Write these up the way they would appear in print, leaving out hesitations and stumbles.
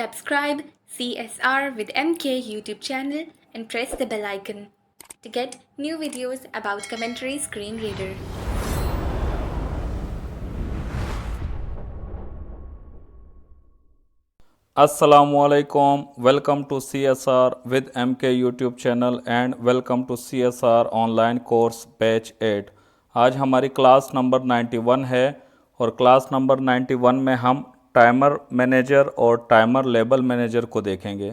Subscribe CSR with MK YouTube channel and press the bell icon to get new videos about Commentary Screen Reader. Assalamualaikum. Welcome to CSR with MK YouTube channel and welcome to CSR online course batch 8। आज हमारी class number 91 है और class number 91 में हम timer manager और timer label manager को देखेंगे।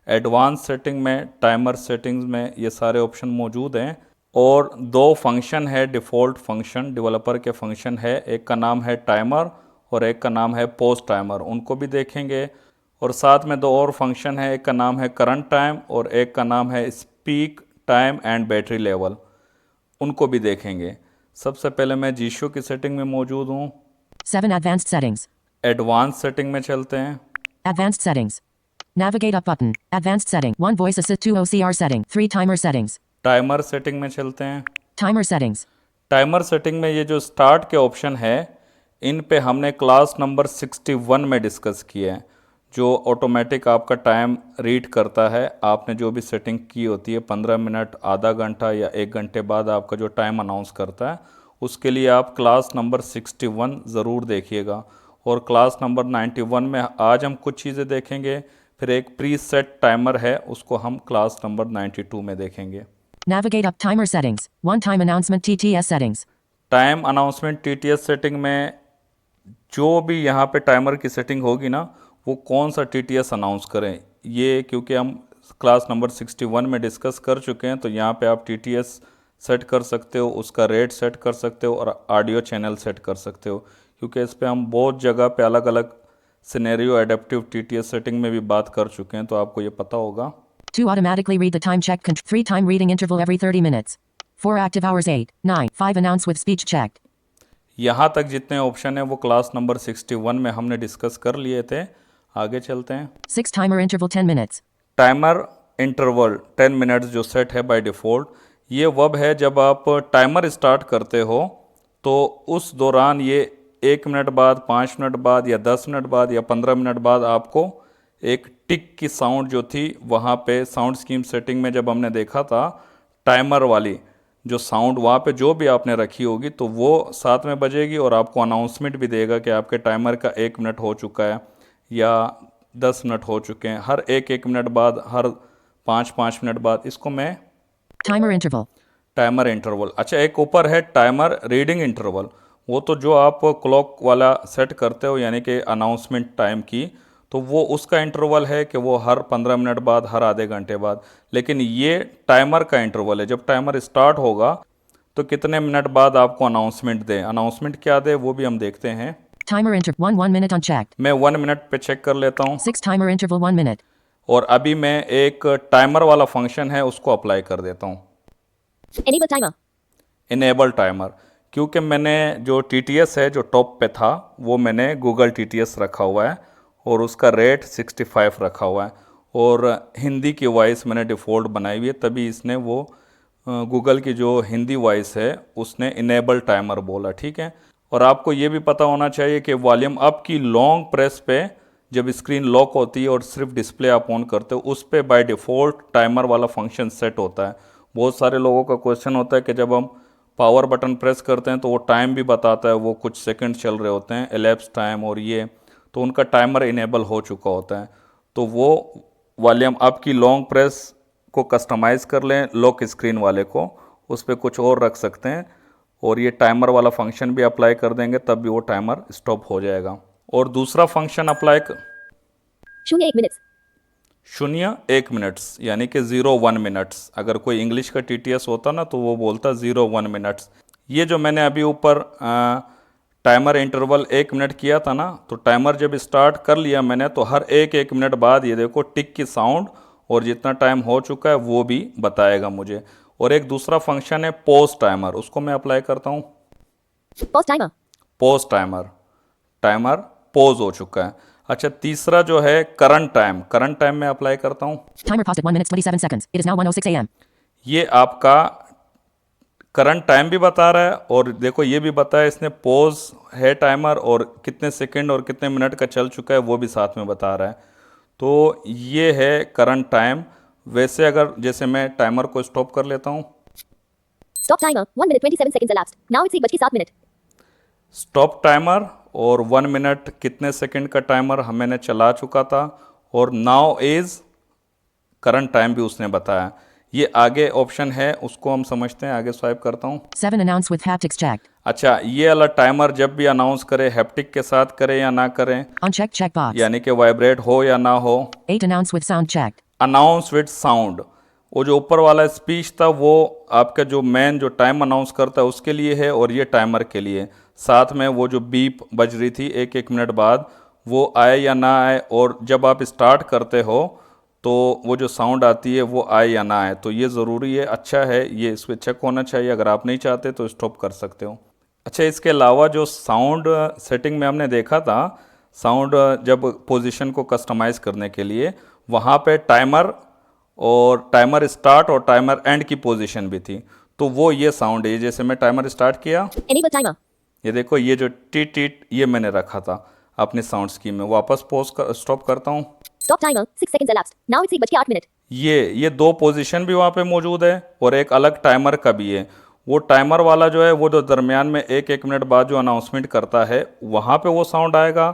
Advance setting में टाइमर सेटिंग्स में ये सारे ऑप्शन मौजूद हैं और दो फंक्शन है, डिफ़ॉल्ट फंक्शन डेवलपर के फंक्शन है। एक का नाम है टाइमर और एक का नाम है पोस्ट टाइमर, उनको भी देखेंगे। और साथ में दो और फंक्शन है, एक का नाम है करंट टाइम और एक का नाम है speak time and battery level, उनको भी देखेंगे। सबसे पहले मैं जीशो की सेटिंग में मौजूद हूँ। 7 Advanced Settings. एडवांस सेटिंग में चलते हैं। Advanced Settings. Navigate up button. Advanced Setting. 1 Voice Assist. 2 OCR Setting. 3 Timer Settings. Timer setting में चलते हैं। Timer Settings. टाइमर सेटिंग में ये जो स्टार्ट के ऑप्शन है, इन पे हमने क्लास नंबर 61 में डिस्कस किया है, जो ऑटोमेटिक आपका टाइम रीड करता है। आपने जो भी सेटिंग की होती है 15 मिनट, आधा घंटा या 1 घंटे बाद आपका जो टाइम अनाउंस करता है, उसके लिए आप क्लास नंबर 61 ज़रूर देखिएगा। और क्लास नंबर 91 में आज हम कुछ चीज़ें देखेंगे, फिर एक प्री सेट टाइमर है, उसको हम क्लास नंबर 92 में देखेंगे। Navigate up Timer Settings. 1 Time Announcement TTS Settings. Time announcement TTS setting में जो भी यहाँ पे टाइमर की सेटिंग होगी ना, वो कौन सा TTS अनाउंस करें, ये क्योंकि हम क्लास नंबर 61 में डिस्कस कर चुके हैं, तो यहाँ पे आप TTS सेट कर सकते हो, उसका रेट सेट कर सकते हो और ऑडियो चैनल सेट कर सकते हो। क्योंकि इस पे हम बहुत जगह पे अलग अलग सिनेरियो एडेप्टिव TTS सेटिंग में भी बात कर चुके हैं, तो आपको ये पता होगा। 2 Automatically read the time check. 3 Time reading interval every 30 minutes. 4 Active hours 8. 9. 5 Announce with speech checked. यहाँ तक जितने ऑप्शन हैं वो क्लास नंबर 61 में हमने डिस्कस कर लिए थे। आगे चलते हैं। 6 Timer interval 10 minutes. Timer interval 10 minutes जो सेट है बाय डिफ़ॉल्ट, ये वब है जब आप टाइमर स्टार्ट करते हो तो उस दौरान ये 1 मिनट बाद, 5 मिनट बाद या 10 मिनट बाद या 15 मिनट बाद आपको एक टिक की साउंड जो थी वहाँ पे साउंड स्कीम सेटिंग में जब हमने देखा था, टाइमर वाली जो साउंड वहाँ पे जो भी आपने रखी होगी तो वो साथ में बजेगी और आपको अनाउंसमेंट भी देगा कि आपके टाइमर का 1 मिनट हो चुका है या 10 मिनट हो चुके हैं। हर एक मिनट बाद, हर 5 मिनट बाद, इसको मैं Timer interval. Timer interval. अच्छा, एक ऊपर है टाइमर रीडिंग इंटरवल, वो तो जो आप क्लॉक वाला सेट करते हो यानी कि अनाउंसमेंट टाइम की, तो वो उसका इंटरवल है कि वो हर 15 मिनट बाद, हर आधे घंटे बाद। लेकिन ये टाइमर का इंटरवल है, जब टाइमर स्टार्ट होगा तो कितने मिनट बाद आपको अनाउंसमेंट दे, अनाउंसमेंट क्या दे वो भी हम देखते हैं। Timer interval 1 minute unchecked. मैं 1 मिनट पे चेक कर लेता हूँ 6 Timer interval 1 minute. और अभी मैं एक टाइमर वाला फंक्शन है उसको अप्लाई कर देता हूँ, Enable timer. Enable timer. क्योंकि मैंने जो TTS है जो टॉप पे था वो मैंने गूगल TTS रखा हुआ है और उसका रेट 65 रखा हुआ है और हिंदी की वॉइस मैंने डिफ़ॉल्ट बनाई हुई है, तभी इसने वो गूगल की जो हिंदी वॉइस है उसने इनेबल टाइमर बोला। ठीक है। और आपको ये भी पता होना चाहिए कि वॉल्यूम अप की लॉन्ग प्रेस पे जब स्क्रीन लॉक होती है और सिर्फ डिस्प्ले आप ऑन करते हो, उस पर बाय डिफ़ॉल्ट टाइमर वाला फंक्शन सेट होता है। बहुत सारे लोगों का क्वेश्चन होता है कि जब हम पावर बटन प्रेस करते हैं तो वो टाइम भी बताता है, वो कुछ सेकंड चल रहे होते हैं, एलैप्स टाइम, और ये तो उनका टाइमर इनेबल हो चुका होता है। तो वो वॉल्यूम अप की लॉन्ग प्रेस को कस्टमाइज़ कर लें, लॉक स्क्रीन वाले को, उस पर कुछ और रख सकते हैं और ये टाइमर वाला फंक्शन भी अप्लाई कर देंगे, तब भी वो टाइमर स्टॉप हो जाएगा। और दूसरा फंक्शन अप्लाई 0 minutes. 0-1 मिनट्स यानी कि 0-1 मिनट्स। अगर कोई इंग्लिश का TTS होता ना तो वो बोलता 0-1 मिनट्स। ये जो मैंने अभी ऊपर टाइमर इंटरवल 1 मिनट किया था ना, तो टाइमर जब स्टार्ट कर लिया मैंने तो हर एक मिनट बाद ये देखो टिक की साउंड और जितना टाइम हो चुका है वो भी बताएगा मुझे। और एक दूसरा फंक्शन है पॉज टाइमर, उसको मैं अप्लाई करता हूँ। Pause timer. Pause timer, timer pause हो चुका है। अच्छा, तीसरा जो है करंट टाइम, करंट टाइम में अप्लाई करता हूँ। Timer paused at 1 minute 27 seconds. It is now 1:06 a.m. ये आपका करंट टाइम भी बता रहा है और देखो ये भी बताया इसने पॉज है टाइमर और कितने सेकंड और कितने मिनट का चल चुका है वो भी साथ में बता रहा है। तो ये है करंट टाइम। वैसे अगर जैसे मैं टाइमर को स्टॉप कर लेता हूँ, Stop timer. 1 minute 27 seconds elapsed. Now it's 1:07 minute. Stop timer, और 1 मिनट कितने सेकंड का टाइमर मैंने चला चुका था, और नाउ इज करंट टाइम भी उसने बताया। ये आगे ऑप्शन है, उसको हम समझते हैं, आगे स्वाइप करता हूँ। 7 announce with haptics checked. अच्छा, ये वाला टाइमर जब भी अनाउंस करे, हैप्टिक के साथ करे या ना करें, Unchecked checkbox. यानी कि वाइब्रेट हो या ना हो। 8 announce with sound checked. Announce with sound, वो जो ऊपर वाला स्पीच था वो आपका जो मेन जो टाइम अनाउंस करता है उसके लिए है, और ये टाइमर के लिए। साथ में वो जो बीप बज रही थी एक एक मिनट बाद, वो आए या ना आए, और जब आप स्टार्ट करते हो तो वो जो साउंड आती है वो आए या ना आए। तो ये ज़रूरी है, अच्छा है, ये इस पर चेक होना चाहिए। अगर आप नहीं चाहते तो स्टॉप कर सकते हो। अच्छा, इसके अलावा जो साउंड सेटिंग में हमने देखा था, साउंड जब पोजीशन को कस्टमाइज़ करने के लिए, वहाँ पे टाइमर और टाइमर स्टार्ट और टाइमर एंड की पोजीशन भी थी। तो वो ये साउंड है, जैसे मैं टाइमर स्टार्ट किया, Enable timer. ये देखो, ये जो टीट टीट ये मैंने रखा था अपनी साउंड स्कीम में। वापस स्टॉप करता हूँ। Stop timer. 6 seconds elapsed. Now it's 1:08 minute. ये दो पोजीशन भी वहाँ पे मौजूद है, और एक अलग टाइमर का भी है। वो टाइमर वाला जो है वो जो दरमियान में एक एक मिनट बाद जो अनाउंसमेंट करता है वहाँ पे वो साउंड आएगा,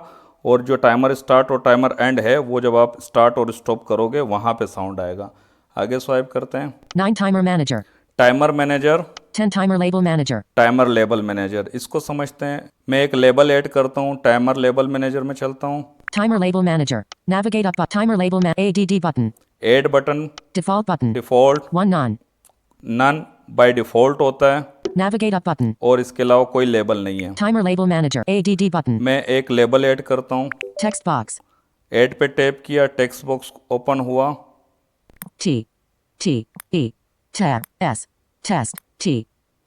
और जो टाइमर स्टार्ट और टाइमर एंड है वो जब आप स्टार्ट और स्टॉप करोगे वहाँ पे साउंड आएगा। आगे स्वाइप करते हैं। 9 timer manager. Timer manager, 10 timer label manager. Timer label manager, इसको समझते हैं। मैं एक लेबल ऐड करता हूँ, टाइमर लेबल मैनेजर में चलता हूँ। Timer label manager. Navigate up. Timer label ADD button. Add button, Default button. Default, 1 none. None by default होता है, Navigate up button. और इसके अलावा कोई लेबल नहीं है। Timer label manager. ADD button. मैं एक लेबल ऐड करता हूँ। Text box. ऐड पे टैप किया, टेक्स्ट बॉक्स ओपन हुआ। T. T. E. Tab. S. Test. T.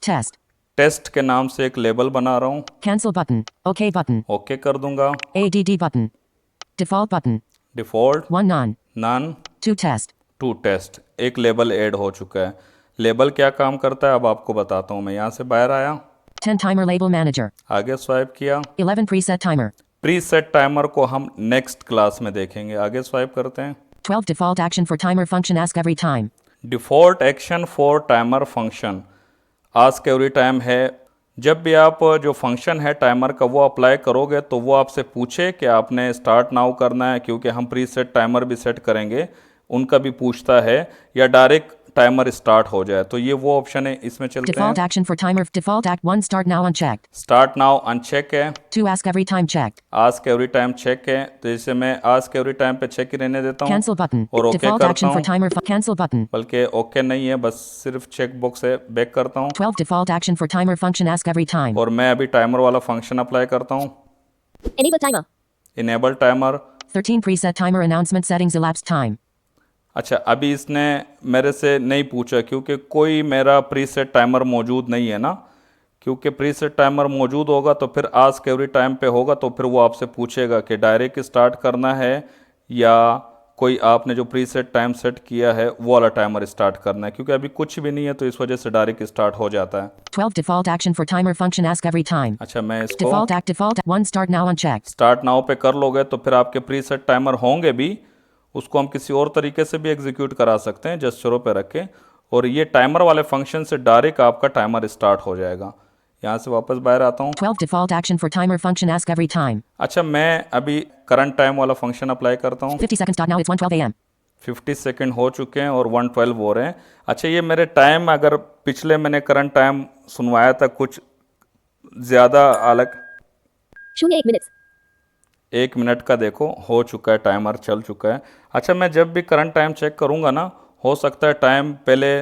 Test. Test के नाम से एक लेबल बना रहा हूँ। Cancel button. OK button. Okay कर दूंगा। ADD button. Default button. Default, 1 none. नन, 2 test. टू टेस्ट, एक लेबल ऐड हो चुका है। लेबल क्या काम करता है अब आपको बताता हूँ। मैं यहाँ से बाहर आया, 10 timer label manager. आगे स्वाइप किया। 11 preset timer. प्रीसेट टाइमर को हम नेक्स्ट क्लास में देखेंगे। आगे स्वाइप करते हैं। 12 default action for timer function ask every time. Default action for timer function ask every time है। जब भी आप जो फंक्शन है टाइमर का वो अप्लाई करोगे तो वो आपसे पूछे कि आपने स्टार्ट नाउ करना है, क्योंकि हम प्रीसेट टाइमर भी सेट करेंगे, उनका भी पूछता है, या डायरेक्ट टाइमर स्टार्ट हो जाए। तो ये वो ऑप्शन है, इसमें चलते Default हैं। action for timer. Default act 1 start now unchecked. Start now uncheck है, 2 ask every time checked. Ask every time check है। तो जैसे मैं आस्क एवरी टाइम पे चेक ही रहने देता हूँ, Cancel button. और ओके Default करता action for हूँ। timer. Cancel button. बल्कि ओके नहीं है, बस सिर्फ चेक बॉक्स है, बैक करता हूँ। 12 default action for timer function ask every time. और मैं अभी टाइमर वाला फंक्शन अप्लाई करता हूँ। Enable timer. Enable timer. 13 preset timer announcement settings elapsed time. अच्छा, अभी इसने मेरे से नहीं पूछा क्योंकि कोई मेरा प्रीसेट टाइमर मौजूद नहीं है ना। क्योंकि प्रीसेट टाइमर मौजूद होगा तो फिर आस्क एवरी टाइम पे होगा, तो फिर वो आपसे पूछेगा कि डायरेक्ट स्टार्ट करना है या कोई आपने जो प्रीसेट टाइम सेट किया है वो वाला टाइमर स्टार्ट करना है। क्योंकि अभी कुछ भी नहीं है तो इस वजह से डायरेक्ट स्टार्ट हो जाता है। 12 default action for timer function ask every time. अच्छा, मैं इसको Default 1 start now unchecked. Start now पे कर लोगे तो फिर आपके प्रीसेट टाइमर होंगे भी, उसको हम किसी और तरीके से भी एग्जीक्यूट करा सकते हैं जेस्चरों पे रख के, और ये टाइमर वाले फंक्शन से डायरेक्ट आपका टाइमर स्टार्ट हो जाएगा। यहाँ से वापस बाहर आता हूँ। 12 default action for timer function ask every time. अच्छा, मैं अभी करंट टाइम वाला फंक्शन अप्लाई करता हूँ। 50 seconds start now it's 1:12 a.m. 50 second हो चुके हैं और 1:12 हो रहे हैं। अच्छा, ये मेरे टाइम, अगर पिछले मैंने करंट टाइम सुनवाया था कुछ ज़्यादा अलग, 08 minutes. 1 मिनट का देखो हो चुका है, टाइमर चल चुका है। अच्छा, मैं जब भी करंट टाइम चेक करूँगा ना, हो सकता है टाइम पहले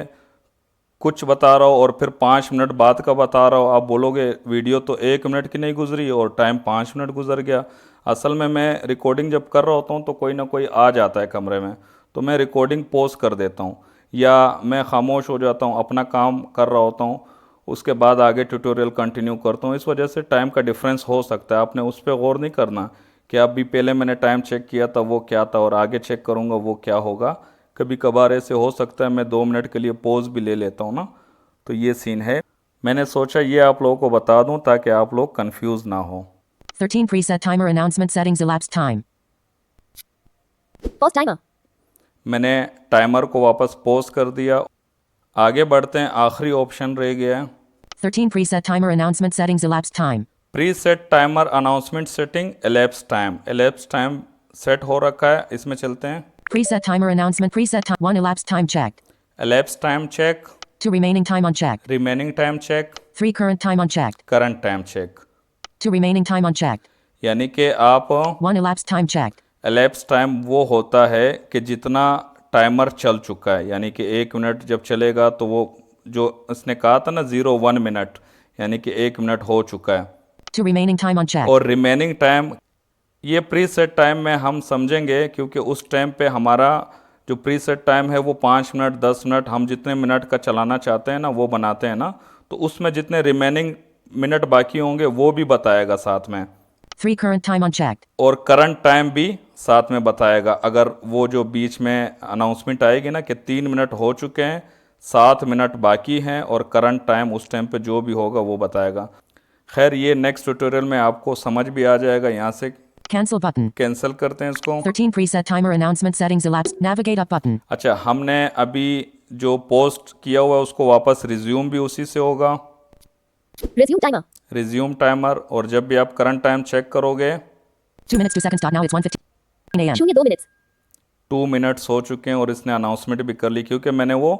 कुछ बता रहा हो और फिर 5 मिनट बाद का बता रहा हो। आप बोलोगे वीडियो तो 1 मिनट की नहीं गुजरी और टाइम 5 मिनट गुजर गया। असल में मैं रिकॉर्डिंग जब कर रहा होता हूँ तो कोई ना कोई आ जाता है कमरे में, तो मैं रिकॉर्डिंग पॉज कर देता हूँ या मैं खामोश हो जाता हूँ, अपना काम कर रहा होता हूँ, उसके बाद आगे ट्यूटोरियल कंटिन्यू करता हूँ। इस वजह से टाइम का डिफरेंस हो सकता है। आपने उस पर गौर नहीं करना कि अभी पहले मैंने टाइम चेक किया था वो क्या था और आगे चेक करूँगा वो क्या होगा। कभी कभार ऐसे हो सकता है मैं 2 मिनट के लिए पॉज भी ले लेता हूँ ना, तो ये सीन है। मैंने सोचा ये आप लोगों को बता दूँ ताकि आप लोग कंफ्यूज ना हो। 13 preset timer announcement settings elapsed time. Pause timer. मैंने टाइमर को वापस पॉज कर दिया। आगे बढ़ते हैं, आखिरी ऑप्शन रह गया है 13 preset timer announcement settings elapsed time. Preset timer announcement setting elapse time. Elapse time set हो रखा है, इसमें चलते हैं। Preset timer announcement preset time 1 elapsed time checked. Elapse time check, 2 remaining time unchecked. Remaining time check, 3 current time unchecked. Current time check. 2 remaining time unchecked. यानी कि आप 1 elapsed time checked. Elapse time वो होता है कि जितना timer चल चुका है, यानी कि 1 मिनट जब चलेगा तो वो जो इसने कहा था ना 0-1 मिनट, यानी कि 1 मिनट हो चुका है। 2 remaining time unchecked. और रिमेनिंग टाइम, ये प्री सेट टाइम में हम समझेंगे क्योंकि उस टाइम पे हमारा जो प्री सेट टाइम है वो 5 मिनट 10 मिनट हम जितने मिनट का चलाना चाहते हैं ना वो बनाते हैं ना, तो उसमें जितने रिमेनिंग मिनट बाकी होंगे वो भी बताएगा साथ में, 3 current time unchecked. और करंट टाइम भी साथ में बताएगा। अगर वो जो बीच में अनाउंसमेंट आएगी ना कि 3 मिनट हो चुके हैं, 7 मिनट बाकी हैं, और करंट टाइम उस टाइम पे जो भी होगा वो बताएगा। खैर ये नेक्स्ट ट्यूटोरियल में आपको समझ भी आ जाएगा। यहाँ से Cancel button. कैंसिल करते हैं इसको। 13 preset timer announcement settings elapsed. Navigate up button. अच्छा, हमने अभी जो पोस्ट किया हुआ है उसको वापस रिज्यूम भी उसी से होगा, Resume timer. Resume timer. और जब भी आप करंट टाइम चेक करोगे 2 minutes 2 seconds. Now it's 1:15 a.m. 0 2 minutes. 2 minutes हो चुके हैं और इसने अनाउंसमेंट भी कर ली, क्योंकि मैंने वो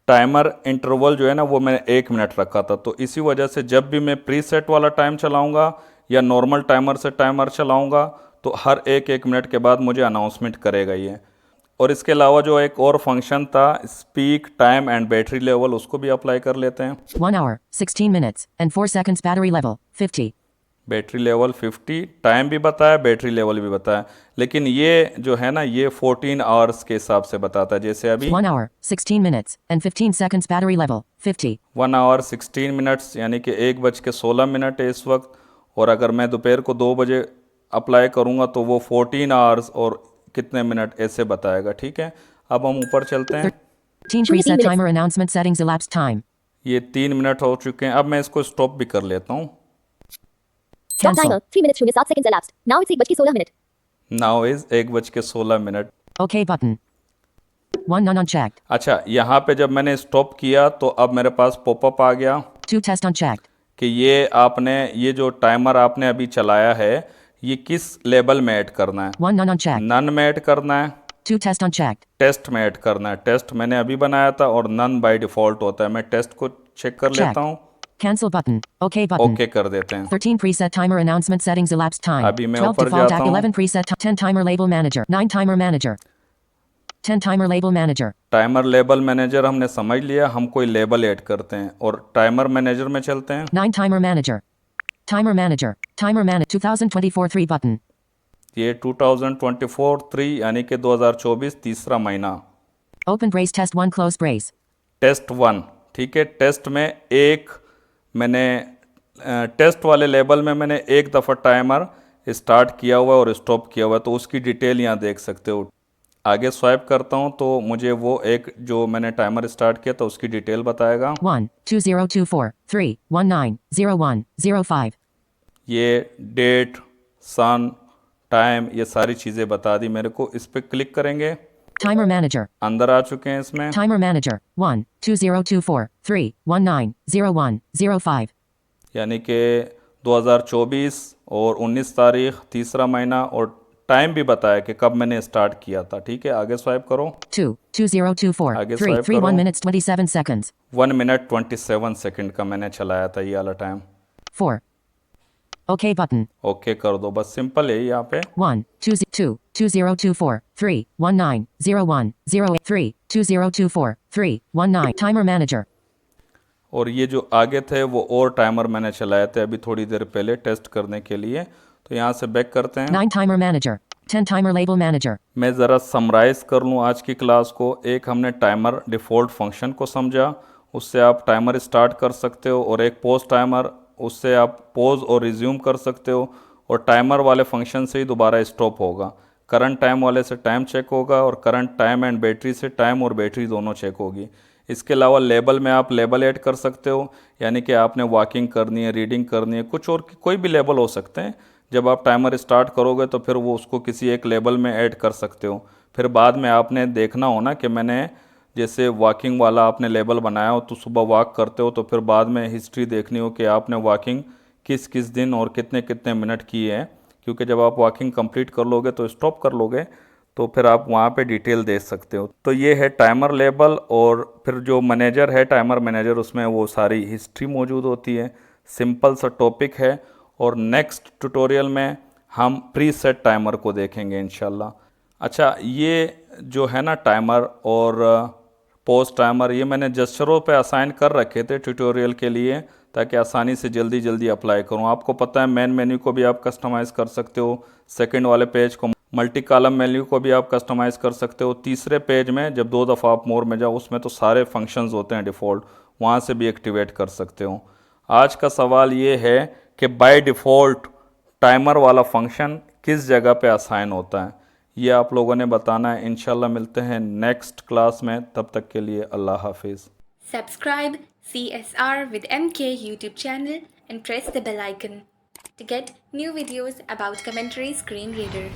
टाइमर इंटरवल जो है ना वो मैंने 1 मिनट रखा था। तो इसी वजह से जब भी मैं प्री सेट वाला टाइम चलाऊंगा या नॉर्मल टाइमर से टाइमर चलाऊंगा तो हर 1 मिनट के बाद मुझे अनाउंसमेंट करेगा ये। और इसके अलावा जो एक और फंक्शन था speak time and battery level, उसको भी अप्लाई कर लेते हैं। 1 hour 16 minutes and 4 seconds. Battery level 50. Battery level 50, time भी बताया, बैटरी लेवल भी बताया, लेकिन ये जो है ना ये 14 आवर्स के हिसाब से बताता है। जैसे अभी 1 hour 16 minutes and 15 seconds. Battery level 50. 1 our 16 minutes यानी कि 1:16 है इस वक्त, और अगर मैं दोपहर को 2 बजे अप्लाई करूँगा तो वो 14 आवर्स और कितने मिनट ऐसे बताएगा। ठीक है, अब हम ऊपर चलते हैं। 13 preset timer announcement settings elapsed time. ये 3 मिनट हो चुके हैं। अब मैं इसको स्टॉप भी कर लेता हूँ। Stop Cancel. timer. 3 minutes 07 seconds elapsed. Now it's 1:16 minute. Now is 1:16। OK button. 1 none unchecked. अच्छा, यहाँ पे जब मैंने स्टॉप किया तो अब मेरे पास पॉपअप आ गया 2 test unchecked. कि ये आपने ये जो टाइमर आपने अभी चलाया है ये किस लेवल में ऐड करना है। 1 none unchecked. नन में ऐड करना है, 2 test unchecked. टेस्ट में ऐड करना है। टेस्ट मैंने अभी बनाया था और नन बाय डिफॉल्ट होता है। मैं टेस्ट को चेक कर Check. लेता हूँ। Cancel button. OK button. Okay कर देते हैं। 13 preset timer announcement settings elapsed time. अभी मैं 12 ऊपर default जाता act. हूँ। 11 preset 10 timer label manager. 9 timer manager. 10 timer label manager. Timer label manager हमने समझ लिया, हम कोई लेबल ऐड करते हैं और टाइमर मैनेजर में चलते हैं। 9 timer manager. Timer manager. Timer manager 2024 3 button. ये 2024-3 यानी कि 2024 तीसरा महीना। Open brace test 1 close brace. Test 1, ठीक है। टेस्ट में एक मैंने टेस्ट वाले लेबल में मैंने एक दफ़ा टाइमर स्टार्ट किया हुआ है और स्टॉप किया हुआ है, तो उसकी डिटेल यहाँ देख सकते हो। आगे स्वाइप करता हूँ तो मुझे वो एक जो मैंने टाइमर स्टार्ट किया था उसकी डिटेल बताएगा। 1 2024 3 19 01 05. ये डेट, सन, टाइम, ये सारी चीज़ें बता दी मेरे को। इस पर क्लिक करेंगे, Timer manager. अंदर आ चुके हैं इसमें। Timer manager 1 2024 3 19 01 05. यानी कि 2024 और 19 तारीख तीसरा महीना, और टाइम भी बताया कि कब मैंने स्टार्ट किया था। ठीक है, आगे स्वाइप करो। 2 2024 आगे 3 swipe 3 करो। 1 minutes 27 seconds. 1 मिनट 27 सेकंड का मैंने चलाया था ये वाला टाइम। 4. OK button. ओके कर दो, बस सिंपल है यहाँ पे। 1 2 2024 3 19 01 08 3 2024 3 19. Timer manager. और ये जो आगे थे वो और टाइमर मैंने चलाए थे अभी थोड़ी देर पहले टेस्ट करने के लिए। तो यहाँ से बैक करते हैं। 9 timer manager. 10 timer label manager. मैं ज़रा समराइज़ कर लूँ आज की क्लास को। एक हमने टाइमर डिफ़ॉल्ट फंक्शन को समझा, उससे आप टाइमर स्टार्ट कर सकते हो, और एक पोज टाइमर, उससे आप पोज और रिज्यूम कर सकते हो, और टाइमर वाले फंक्शन से ही दोबारा स्टॉप होगा। करंट टाइम वाले से टाइम चेक होगा, और करंट टाइम एंड बैटरी से टाइम और बैटरी दोनों चेक होगी। इसके अलावा लेबल में आप लेबल ऐड कर सकते हो, यानी कि आपने वॉकिंग करनी है, रीडिंग करनी है, कुछ और कोई भी लेबल हो सकते हैं जब आप टाइमर स्टार्ट करोगे तो फिर वो उसको किसी एक लेबल में ऐड कर सकते हो। फिर बाद में आपने देखना हो ना कि मैंने जैसे वॉकिंग वाला आपने लेबल बनाया हो तो सुबह वॉक करते हो तो फिर बाद में हिस्ट्री देखनी हो कि आपने वॉकिंग किस किस दिन और कितने कितने मिनट की है, क्योंकि जब आप वॉकिंग कंप्लीट कर लोगे तो स्टॉप कर लोगे तो फिर आप वहाँ पे डिटेल दे सकते हो। तो ये है टाइमर लेबल। और फिर जो मैनेजर है टाइमर मैनेजर, उसमें वो सारी हिस्ट्री मौजूद होती है। सिंपल सा टॉपिक है और नेक्स्ट ट्यूटोरियल में हम प्रीसेट टाइमर को देखेंगे इंशाल्लाह। अच्छा, ये जो है ना टाइमर और पोस्ट टाइमर, ये मैंने जेस्चरों पे असाइन कर रखे थे ट्यूटोरियल के लिए ताकि आसानी से जल्दी जल्दी अप्लाई करूँ। आपको पता है मेन मेन्यू को भी आप कस्टमाइज़ कर सकते हो, सेकंड वाले पेज को मल्टी कॉलम मेन्यू को भी आप कस्टमाइज़ कर सकते हो, तीसरे पेज में जब 2 दफ़ा आप मोर में जाओ उसमें तो सारे फंक्शंस होते हैं डिफ़ॉल्ट, वहाँ से भी एक्टिवेट कर सकते हो। आज का सवाल ये है कि बाय डिफ़ॉल्ट टाइमर वाला फंक्शन किस जगह पे असाइन होता है, ये आप लोगों ने बताना है। इंशाल्लाह मिलते हैं नेक्स्ट क्लास में, तब तक के लिए अल्लाह हाफिज़। Subscribe CSR with MK YouTube channel and press the bell icon to get new videos about Commentary Screen Reader.